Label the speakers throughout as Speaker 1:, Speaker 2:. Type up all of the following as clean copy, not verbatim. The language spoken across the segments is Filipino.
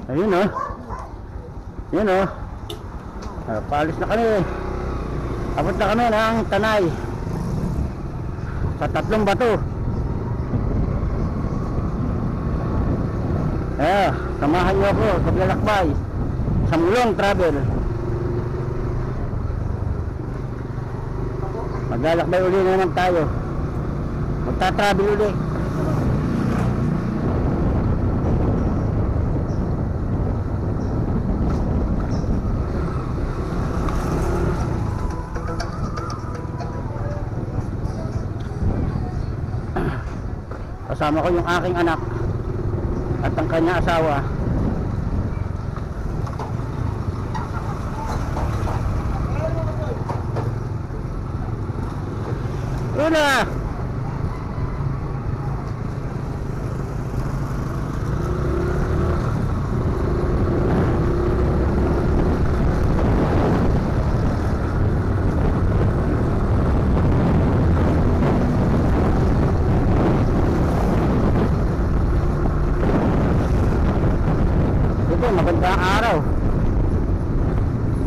Speaker 1: Ayun o. Yun o. Paalis na kami. Abot na kami ng Tanay. Sa 3 bato. Samahan niyo ako sa paglalakbay sa Mulong Travel. Maglalakbay uli na naman tayo. Magta-travel uli. Kasama ko yung aking anak at ang kanyang asawa. Una! Magandang araw.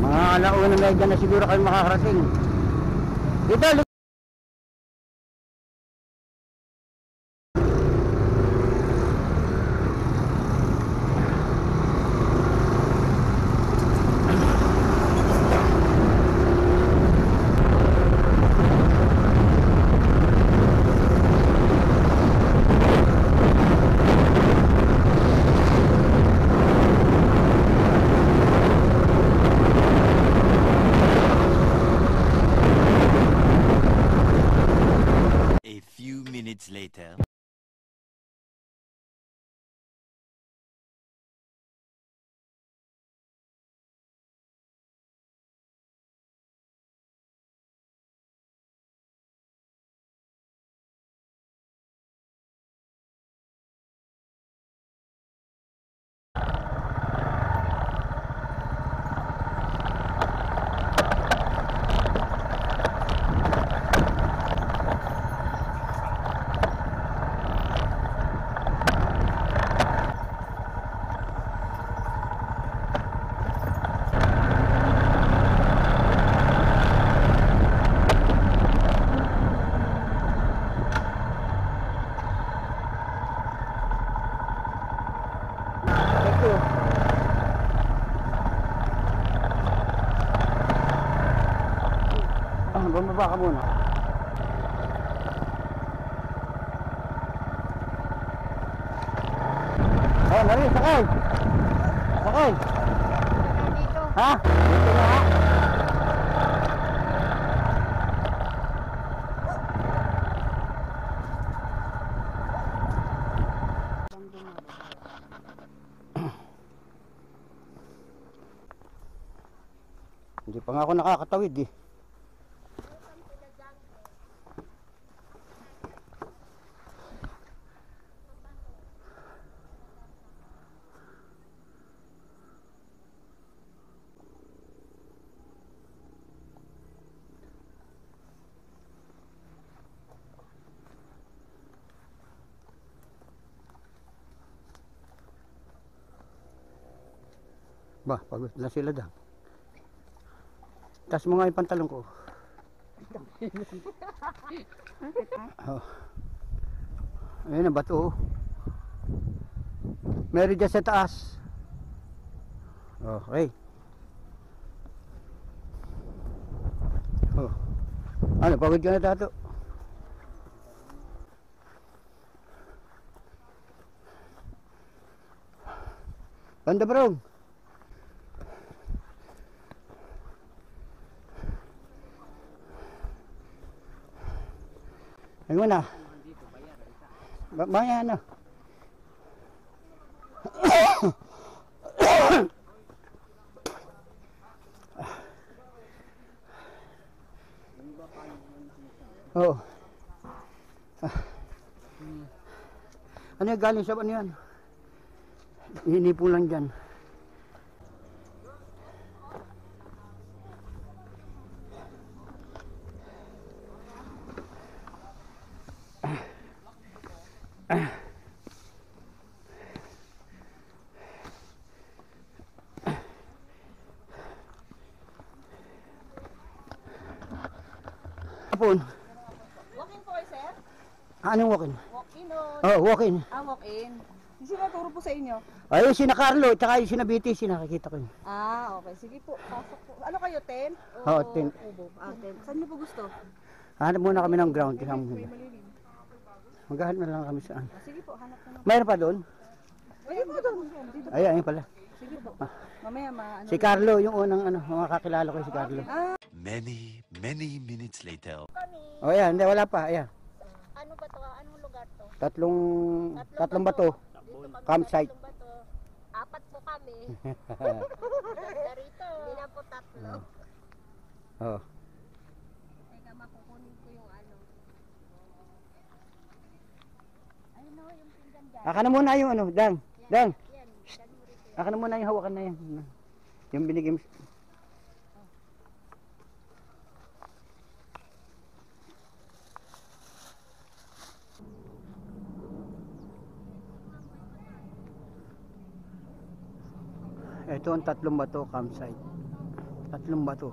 Speaker 1: Mga alauna medya na siguro kayo makakarating. Dito.
Speaker 2: Later.
Speaker 1: Bumaba ka muna. Nari, sakay. Sakay.
Speaker 3: Dito.
Speaker 1: Ha? Dito na ha? Hindi pa nga ako nakakatawid eh. Bah, pagod na sila daw. Tas mo nga yung pantalon ko. Oh. Ayun ang bato. Meron dyan sa taas. Okay. Oh. Ano, pagod ka na tato? Banda Brong. Ayun na. Bayan na. Oh. Ano yung galing sa ano yan? Hinipo lang dyan. hapon.
Speaker 3: Walk-in po kayo, sir?
Speaker 1: Anong walk-in?
Speaker 3: Walk-in o...
Speaker 1: Oh, walk-in.
Speaker 3: walk-in. Yung sinaturo po sa inyo?
Speaker 1: Ayun, sina Carlo, tsaka yung sina BT, nakikita ko yun.
Speaker 3: Okay. Sige po, pasok po. Ano kayo, tent?
Speaker 1: Oo, tent.
Speaker 3: Kubo? Tent. Saan niyo po gusto?
Speaker 1: Hanap muna kami ng ground. Kasama
Speaker 3: May
Speaker 1: muna.
Speaker 3: malilim.
Speaker 1: Maghahanap na lang kami saan.
Speaker 3: Sige po, hanap na lang.
Speaker 1: Mayroon pa doon?
Speaker 3: Pwede po doon. Dito.
Speaker 1: Ayun, ayun pala.
Speaker 3: Sige po. Mamaya ano.
Speaker 1: Si Carlo, yung unang makakilala ko si Carlo.
Speaker 2: Many minutes later.
Speaker 1: Oh, ayan, hindi, wala pa, ayan.
Speaker 4: Ano ba to? Anong lugar to?
Speaker 1: Tatlong bato. Campsite.
Speaker 4: Tatlong bato. Apat po kami. Ganda rito. Hindi na po tatlo.
Speaker 1: Oh.
Speaker 4: Teka, makukunin ko yung ano. Ayun o, yung pinggan dyan.
Speaker 1: Aka na muna yung Dang. Dang.
Speaker 4: Yan, dyan mo rito.
Speaker 1: Aka na muna yung hawakan na yan. Yung binigay mo. Ito ang tatlong bato campsite. Tatlong bato.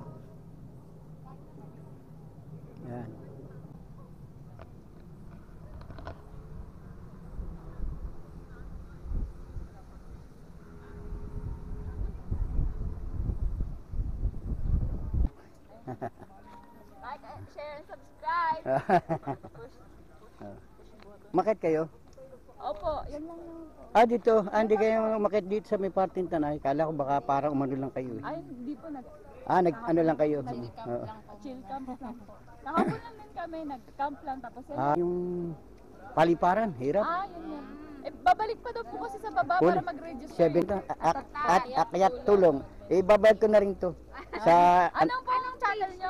Speaker 1: Yan.
Speaker 4: Like, share, and subscribe.
Speaker 1: Makit kayo?
Speaker 3: Opo, yan lang yung...
Speaker 1: Dito. Hindi kayo makit dito sa may parting Tanay. Kala ko baka parang umano lang kayo.
Speaker 3: Ay, hindi po
Speaker 1: Ano lang kayo? Oo.
Speaker 3: chill camp lang po. Kahapon lang din kami, nag-camp lang. Tapos
Speaker 1: Yung paliparan, hirap.
Speaker 3: yun. Babalik pa daw po kasi sa baba
Speaker 1: Cool.
Speaker 3: para mag-register.
Speaker 1: 7 at akyat tulong. Ibabayad ko na rin to. Sa
Speaker 3: Anong po ang channel nyo?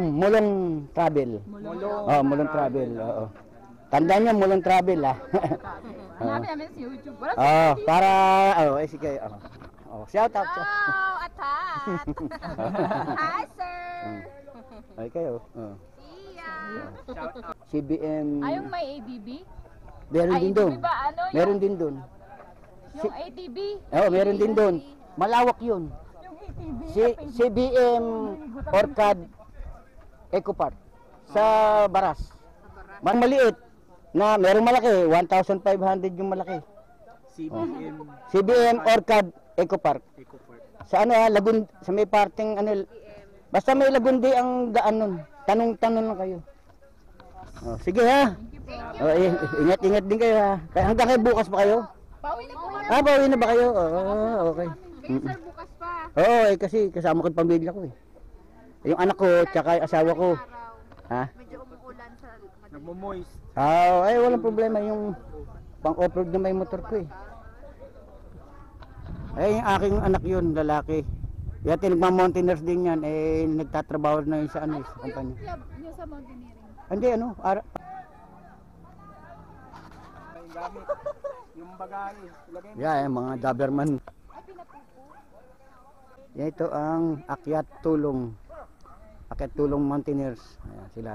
Speaker 1: Mulong Travel. Mulong Travel. Oo. Tandaan niyo Mulong Travel
Speaker 3: Hanapin namin sa YouTube. Wala
Speaker 1: Para sige. Shout out.
Speaker 4: Wow, atat. Hi, sir.
Speaker 1: Ay kayo.
Speaker 4: See ya.
Speaker 1: CBM.
Speaker 3: yung may ADB?
Speaker 1: Meron din doon.
Speaker 3: Ba,
Speaker 1: Meron din doon.
Speaker 3: yung ATB?
Speaker 1: Meron din doon. Malawak 'yun.
Speaker 3: Yung ATB?
Speaker 1: CBM Orchard Eco Park sa Baras. Mas maliit na merong malaki, 1,500 yung malaki. CBM Orchard Eco Park. Sa Lagun, sa may parting basta may Lagundi ang daan nun. Tanong-tanong lang kayo. Sige ha. Ingat-ingat din kayo ha. Hanggang kayo bukas pa kayo?
Speaker 3: Pauwi na po kami.
Speaker 1: Pauwi na ba kayo? Okay.
Speaker 4: Sir, bukas pa.
Speaker 1: Kasi kasama ko yung pamilya ko eh. Yung anak ko, tsaka yung asawa ko. Ha?
Speaker 4: Medyo umuulan sa...
Speaker 2: Nagmo-moist.
Speaker 1: Walang problema yung pang-off-road na may motor ko eh. Yung aking anak yun, lalaki. Yati nagma-mountaineers din yan, nagtatrabaho na yun sa sa kumpanya.
Speaker 3: Club nyo sa mountaineering?
Speaker 1: Hindi,
Speaker 2: May gamit. Yung bagay. Ilagay mo.
Speaker 1: yung mga Doberman. Ito ang Akyat Tulong. Akyat Tulong Mountaineers. Ayan sila.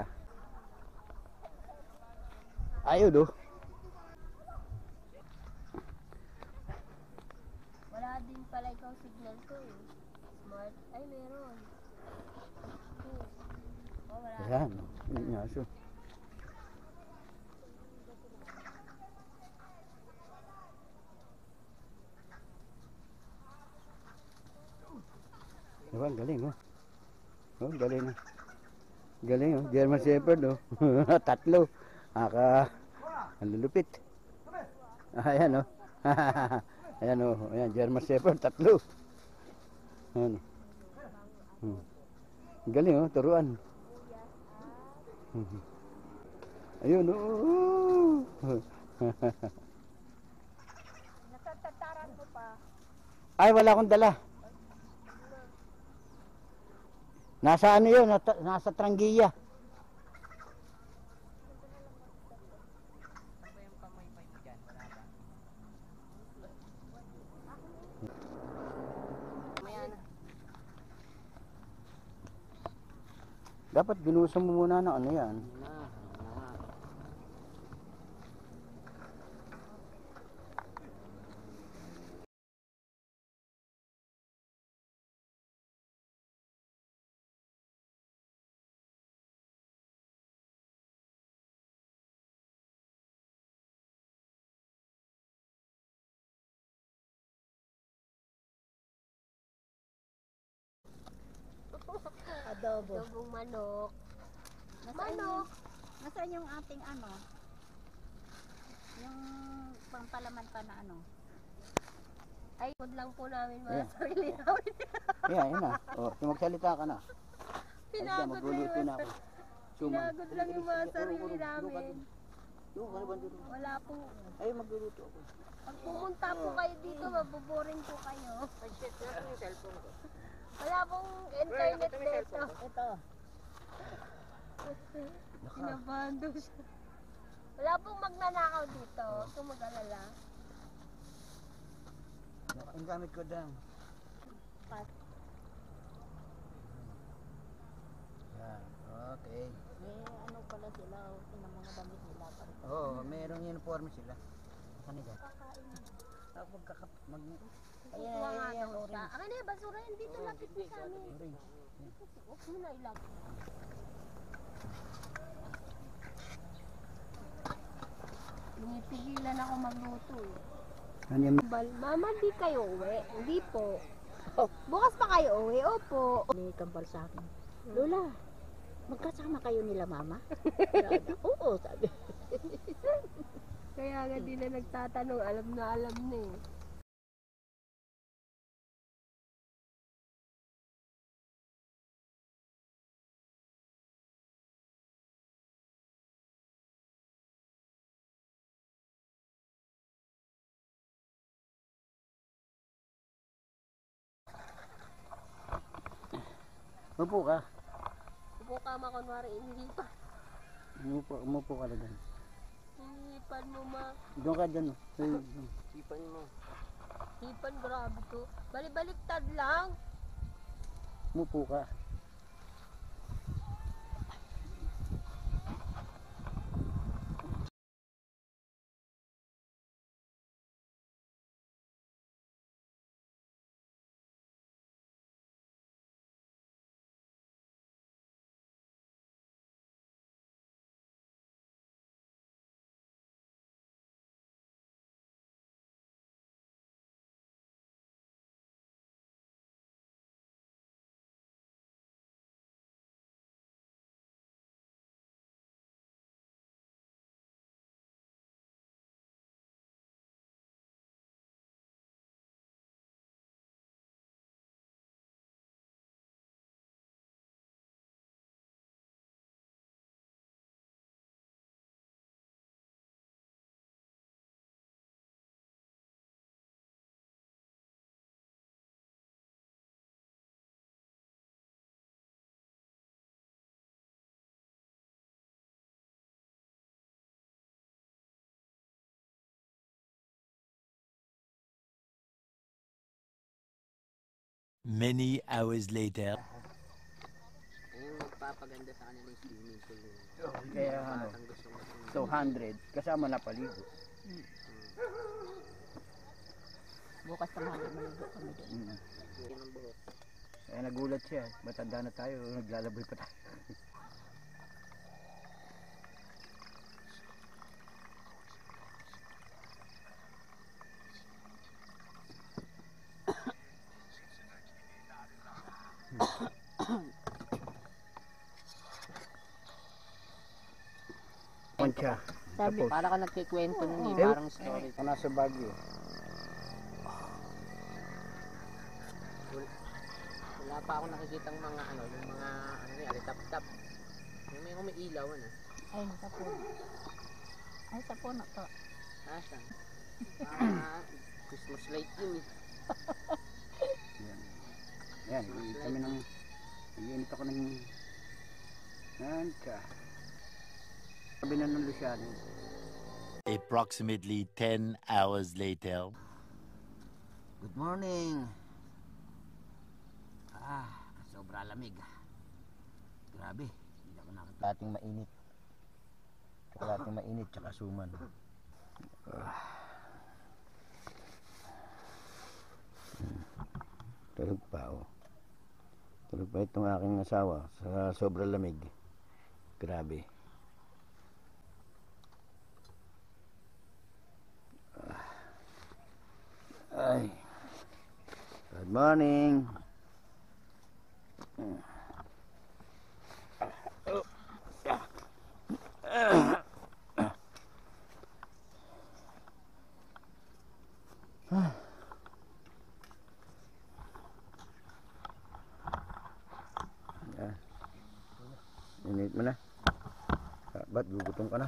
Speaker 1: Ayun
Speaker 4: Wala din pala ikaw signal ko eh. Smart. Ay, meron. Wala.
Speaker 1: Ayan. Yung aso. Diba, ang galing galing Galing German Shepherd Tatlo. Ang lulupit. Ayan Ayan German Shepherd, tatlo. Ayan. Galing turuan. Ayun
Speaker 4: Natatataran mo pa.
Speaker 1: Ay, wala akong dala. Nasa yun, nasa Trangia. Dapat binusan mo muna ng yan.
Speaker 4: Adobo. Adobong manok. Manok.
Speaker 5: Nasaan yung ating ano? Yung pampalaman pa na ano?
Speaker 4: Ay, food lang po namin mga
Speaker 1: Ayan.
Speaker 4: sarili namin.
Speaker 1: Ayan, yun na. O, magsalita ka na.
Speaker 4: Pinagod lang
Speaker 1: Magluluto
Speaker 4: yung
Speaker 1: na ako.
Speaker 4: pinagod lang yung mga sarili namin.
Speaker 1: Yung ano ba dito?
Speaker 4: Wala po.
Speaker 1: Ay, magluluto ako.
Speaker 4: Pag pumunta po kayo dito, mabuboring po kayo. Wala pong internet dito.
Speaker 5: Ito.
Speaker 4: Kinabahan daw siya. Wala pong magnanakaw dito. Kung mag-alala.
Speaker 1: Ang gamit ko daw. Yan, okay.
Speaker 5: May ano pala sila, ng mga damit nila.
Speaker 1: Oo, merong uniform sila. Kanina.
Speaker 4: Kukuha nga daw siya. Akin na yung basura yan dito. Lapit mo sa amin. Huwag mo na ilag. Pinipigilan ako magluto eh.
Speaker 1: Ano yung
Speaker 4: Mama, di kayo uwi? Hindi po. Bukas pa kayo uwi? Opo.
Speaker 5: May kambal sa akin. Lola, magkasama kayo nila mama? Oo, sabi.
Speaker 4: Kaya nga di na nagtatanong. Alam na eh.
Speaker 1: Upo ka.
Speaker 4: Upo ka kunwari inilipan.
Speaker 1: Umupo ka na dyan.
Speaker 4: Inilipan mo ma.
Speaker 1: Doon ka dyan.
Speaker 2: Sipan mo.
Speaker 4: Hipan, grabe to. Bali-baliktad lang.
Speaker 1: Umupo ka.
Speaker 6: Many hours later.
Speaker 2: Ayun, magpapaganda sa kanila yung swimming pool.
Speaker 1: Kaya ano, 200 kasama na paligo.
Speaker 5: Bukas tanghali maligo kami doon.
Speaker 2: Yun ang buhok.
Speaker 1: Kaya nagulat siya, matanda na tayo, naglalaboy pa tayo. Concha.
Speaker 5: Sabi,
Speaker 1: Tapos,
Speaker 2: Para ka nagkikwento nun eh,
Speaker 1: Eh,
Speaker 2: parang story.
Speaker 1: nasa Baguio.
Speaker 2: Wala pa ako nakikitang mga ano, yung mga ano yan, alitap-tap. Yung may umiilaw ano.
Speaker 5: ay, sa puno. Ay, sa puno to.
Speaker 2: Asan? Ah, Christmas light yun eh.
Speaker 1: Yan, kami ng, nag-iinit ako ng, Concha. Sabi na ng Luciano.
Speaker 6: Approximately 10 hours later.
Speaker 1: Good morning. Sobra lamig. Grabe, hindi ako nakakita. Dating mainit. Dating mainit, tsaka suman. Tulog pa, oh. Tulog pa itong aking asawa sa sobra lamig. Grabe. Ay. Good morning. Gugutom ka na.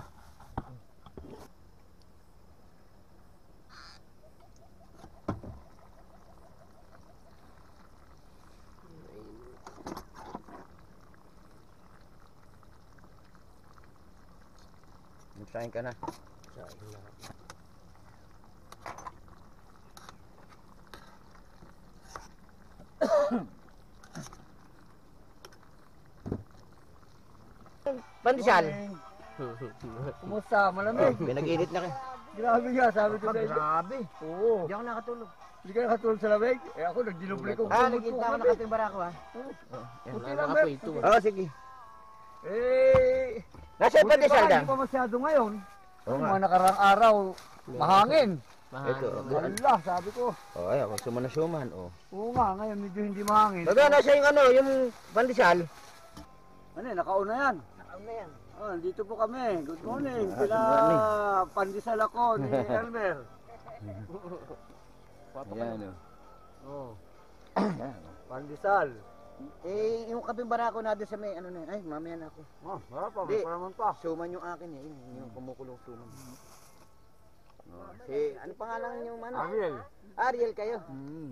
Speaker 1: Magsahin ka na. Pandesal.
Speaker 7: Kumusta? Malamig.
Speaker 1: Pinag-init na kayo.
Speaker 7: Grabe nga, sabi ko sa inyo.
Speaker 1: Grabe.
Speaker 7: Oo.
Speaker 1: Hindi ako nakatulog.
Speaker 7: Hindi ka nakatulog sa lamig? Eh ako, nagdinuble ko.
Speaker 1: Nagkita ako nakatimbara ako ha.
Speaker 7: Puti lang, Bert.
Speaker 1: Oo, sige.
Speaker 7: Eh,
Speaker 1: Nasa yung pandesal
Speaker 7: buti
Speaker 1: dan?
Speaker 7: pa, hindi pa masyado ngayon.
Speaker 1: Oo nga.
Speaker 7: Mga nakarang araw, mahangin.
Speaker 1: Ito.
Speaker 7: Allah, sabi ko.
Speaker 1: Oh, ay, ako suman. Oh.
Speaker 7: Oo nga, ngayon medyo hindi mahangin.
Speaker 1: Baga, nasa yung ano, yung pandesal.
Speaker 7: Ano eh, nakauna yan.
Speaker 2: Nakauna yan.
Speaker 7: Oh, dito po kami. Good morning.
Speaker 1: Ah,
Speaker 7: Pila
Speaker 1: good morning.
Speaker 7: pandesal ako ni Elmer.
Speaker 1: Ayan, oh.
Speaker 7: Oh,
Speaker 1: Ayan, oh.
Speaker 7: pandesal.
Speaker 1: Eh, yung kapimbara ko na doon sa may, ano na, ay, mamaya na ako.
Speaker 7: Oh, wala pa,
Speaker 1: Di.
Speaker 7: may pa naman pa.
Speaker 1: Suman yung akin eh, yung kumukulong suman. Oh, si, ano pangalan niyo man?
Speaker 7: Ariel.
Speaker 1: Ariel kayo.
Speaker 7: Mm.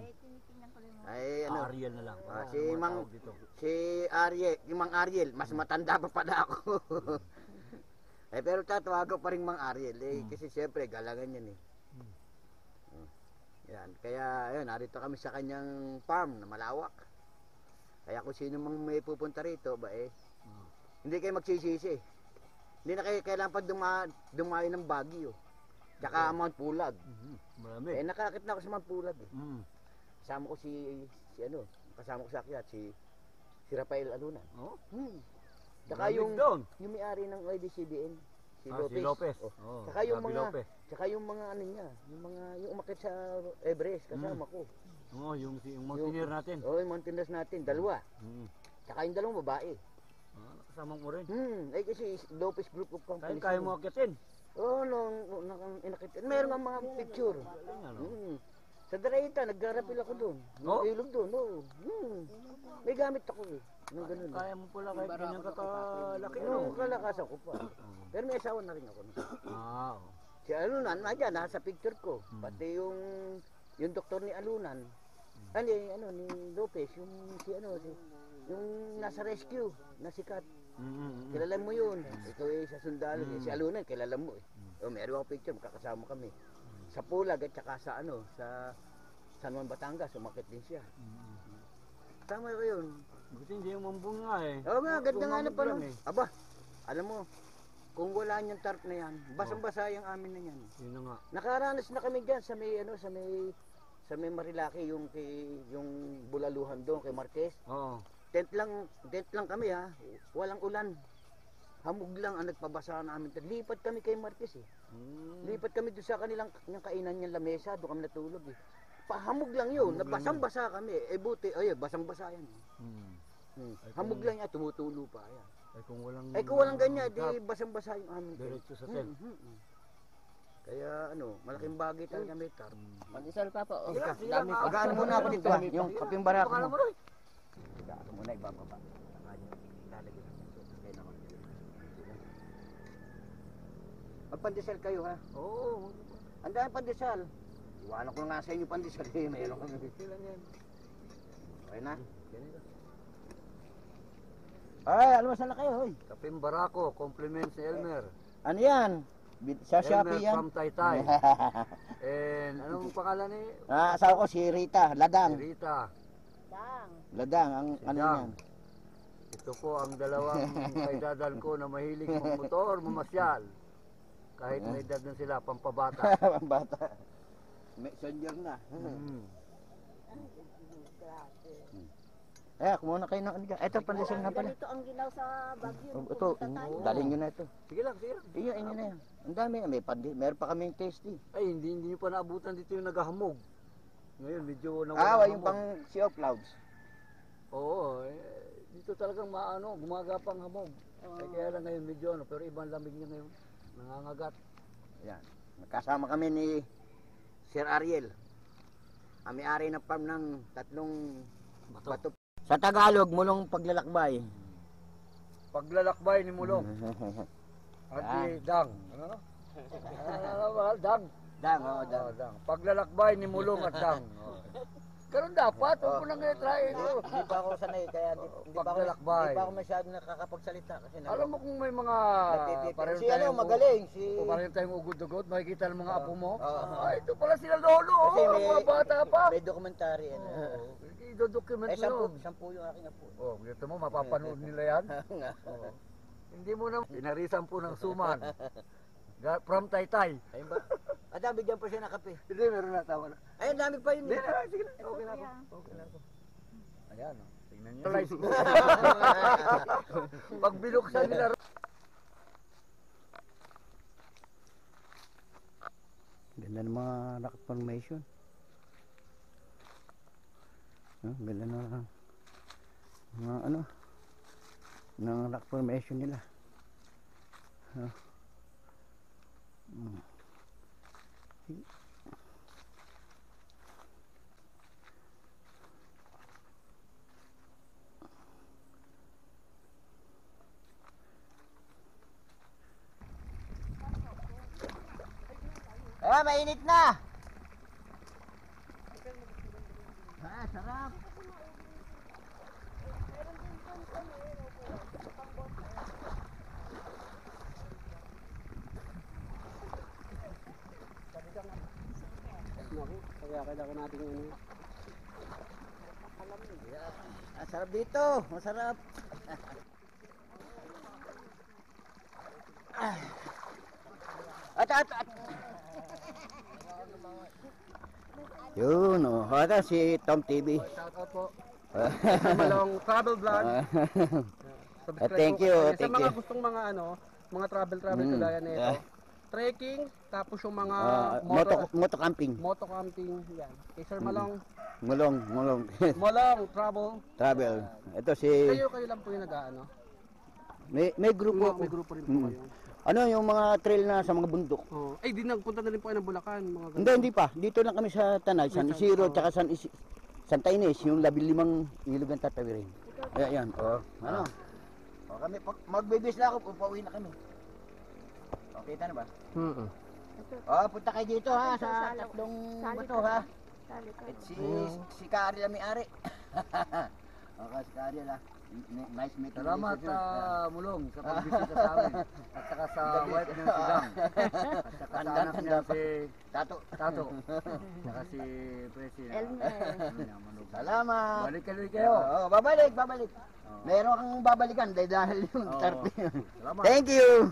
Speaker 1: Ay, ano?
Speaker 7: Ariel na lang.
Speaker 1: Si Mang, si Ariel, yung Mang Ariel, mas matanda pa pala ako. Eh, pero tatawag ko pa rin Mang Ariel, eh, kasi siyempre, galangan yan eh. Oh, yan, kaya, ayun, narito kami sa kanyang farm na malawak. Kaya kung sino mang may pupunta rito, ba eh, hindi kayo magsisisi. Hindi na kayo kailangan pa dumayo ng Baguio. Tsaka Mount Pulag.
Speaker 7: Marami.
Speaker 1: Eh, nakakit na ako sa Mount Pulag eh.
Speaker 7: Mm.
Speaker 1: Kasama ko si ano, kasama ko sa akyat, si Rafael Alunan.
Speaker 7: Oh,
Speaker 1: Tsaka
Speaker 7: malamig
Speaker 1: yung
Speaker 7: doon.
Speaker 1: may-ari ng IDCBN, si
Speaker 7: Ah,
Speaker 1: Lopez.
Speaker 7: si Lopez.
Speaker 1: Oh.
Speaker 7: Oh,
Speaker 1: Tsaka yung
Speaker 7: Gabi
Speaker 1: mga,
Speaker 7: Lopez.
Speaker 1: tsaka yung mga ano niya, yung umakyat sa Everest, kasama ko.
Speaker 7: Oh, yung mountaineer natin.
Speaker 1: Oo, yung mountaineers natin, dalawa.
Speaker 7: Mm.
Speaker 1: Tsaka yung dalawang babae.
Speaker 7: Ah, kasama mo rin.
Speaker 1: Ay kasi Lopez Group of Companies.
Speaker 7: Kaya mo akitin.
Speaker 1: Oo, inakit. Meron nga mga picture. Sa Darayta, naggarapil ako doon.
Speaker 7: Oh?
Speaker 1: Yung ilog doon, oo. May gamit ako eh. Nung ganun.
Speaker 7: Kaya mo pala kahit ganyan kakalaki.
Speaker 1: Nung kalakasan ko pa. Pero may asawa na rin ako.
Speaker 7: Ah, oh.
Speaker 1: Si Alunan, nadyan, nasa picture ko. Pati yung doktor ni Alunan. Ni Lopez, yung nasa rescue, na sikat. Kilala mo yun. Ito eh, sa sundalo. Si Alunan, kilala mo eh. Meron ako picture, magkakasama kami. Sa Pulag at saka sa San Juan, Batangas, umakit din siya. Tama ko yun.
Speaker 7: Buti hindi yung mambun nga eh.
Speaker 1: Oo nga, ganda nga na pa
Speaker 7: lang
Speaker 1: nun. Aba, alam mo, kung wala niyang tarp na yan, basang-basa yung amin na yan.
Speaker 7: Yun na nga.
Speaker 1: Nakaranas na kami dyan sa may Marilaki, yung Bulaluhan doon, kay Marquez.
Speaker 7: Oo.
Speaker 1: Tent lang kami ha, walang ulan. Hamog lang ang nagpabasa namin. Lipat kami kay Marquez eh. Lipat kami doon sa kanilang kainan niyang lamesa, doon kami natulog eh. Pahamog lang yun, nabasang-basa kami. Eh buti, basang-basa yan. Hamog lang yan, tumutulo pa yan.
Speaker 7: Kung walang
Speaker 1: ganyan, di basang-basa yung amin.
Speaker 7: diretso sa tent.
Speaker 1: Kaya malaking bagay talaga may tarp.
Speaker 2: Mag-isal pa po.
Speaker 1: Dami. Pag-ano muna ako dito ha, yung kaping barako mo. Pag-ano muna, ibababa. Lalagyan natin. Kaya na ako. Magpandesal kayo ha.
Speaker 7: Oo.
Speaker 1: Ang dami pandesal. Iwanan ko nga sa inyo pandesal. Mayroon kami. Okay na? Ay, almasal na kayo. Hoy.
Speaker 7: Kapim Barako, compliment si Elmer.
Speaker 1: Ano yan? Sa Shopee
Speaker 7: Elmer
Speaker 1: yan?
Speaker 7: from Taytay. And anong pangalan ni?
Speaker 1: Asawa ko si Rita, Ladang.
Speaker 7: Rita.
Speaker 1: Ladang, ang
Speaker 7: Si
Speaker 1: ano
Speaker 7: Dang.
Speaker 1: yan?
Speaker 7: Ito po ang dalawang kaidadan ko na mahilig magmotor, mamasyal. Kahit may edad na sila, pampabata.
Speaker 1: Bata. Messenger na. Kumuha na kayo ng ano dyan. Ito, pandesal na pala.
Speaker 5: Ganito ang ginaw sa Baguio.
Speaker 1: Ito, dalhin nyo na ito.
Speaker 7: Sige lang, sige lang.
Speaker 1: Inyo na yan. Ang dami, meron pa kaming tasty.
Speaker 7: Ay, hindi nyo pa naabutan dito yung naghahamog. Ngayon, medyo
Speaker 1: Yung pang Sea of Clouds.
Speaker 7: Oo, dito talagang gumagapang hamog. Kaya lang ngayon medyo pero ibang lamig niya ngayon. Nangangagat.
Speaker 1: Yan. Magkasama kami ni Sir Ariel. Ang may-ari ng farm ng 3 bato. Sa Tagalog, mulong paglalakbay.
Speaker 7: Paglalakbay ni Mulong. Adi Dang. Ano? Mahal, Dang.
Speaker 1: Dang, oo, dang.
Speaker 7: Oh, Dang. Paglalakbay ni Mulong at Dang. Oh. Ganun dapat, huwag mo nang i-try.
Speaker 1: Hindi pa ako sanay, kaya hindi
Speaker 7: Paglalakbay.
Speaker 1: pa ako masyadong nakakapagsalita. Kasi
Speaker 7: Alam mo kung may mga
Speaker 1: si ano, magaling. Si...
Speaker 7: pareho tayong ugod-ugod, makikita ng mga apo mo.
Speaker 1: Oo.
Speaker 7: Ay, ito pala sila lolo,
Speaker 1: Kasi
Speaker 7: oh, mga bata pa.
Speaker 1: may dokumentary. Ano.
Speaker 7: I-document mo.
Speaker 1: Sampu yung aking apo.
Speaker 7: Oh, gusto mo, mapapanood nila yan. Oh. Hindi mo na, pinarisan po ng suman. From Taytay.
Speaker 1: Ayun ba? At bigyan pa siya ng kape.
Speaker 7: Hindi, meron na, tama na.
Speaker 1: Ayun, dami pa yun.
Speaker 7: Hindi na, sige na. Okay na ako. Okay na ako. Ayan, oh. Tingnan niyo. Pag binuksan nila.
Speaker 1: Ganda ng mga rock formation. Ganda ng mga ano ng rock formation nila. Mainit na. Sarap.
Speaker 2: Kaya kailangan natin ano.
Speaker 1: Sarap dito, masarap. At. Yun, oh. Ito si Tom TV.
Speaker 2: Shout out po. Malong travel vlog.
Speaker 1: Thank you,
Speaker 2: Sa mga gustong mga mga travel kagaya nito. Trekking, tapos yung mga
Speaker 1: moto camping.
Speaker 2: moto camping, yan. Kay Sir Malong.
Speaker 1: Mulong.
Speaker 2: Malong
Speaker 1: Travel. Ito si
Speaker 2: Kayo lang po yung nag-aano.
Speaker 1: may grupo.
Speaker 2: May grupo rin po kayo.
Speaker 1: Ano yung mga trail na sa mga bundok?
Speaker 2: Oh. Ay, di nagpunta na rin po kayo ng Bulacan, mga ganun.
Speaker 1: Hindi pa. Dito lang kami sa Tanay, San Isidro, tsaka Santa Ines, yung 15 ilog ang tatawirin. Ayan. Ano? Kami magbibis na ako, pauwi na kami. Okay, na ba? Punta kayo dito ha, sa tatlong bato ha. At si Kari lang may-ari. Okay, si Kari lang. Nice meeting.
Speaker 7: Salamat Mulong sa pagbisita sa amin. At saka sa wife niya si Dang. At saka sa anak niya si
Speaker 1: Tato.
Speaker 7: Saka si President.
Speaker 5: Elmer.
Speaker 1: Salamat.
Speaker 7: Balik kayo.
Speaker 1: Babalik. Meron kang babalikan dahil yung
Speaker 7: Oo.
Speaker 1: 30.
Speaker 7: Salamat.
Speaker 1: Thank you.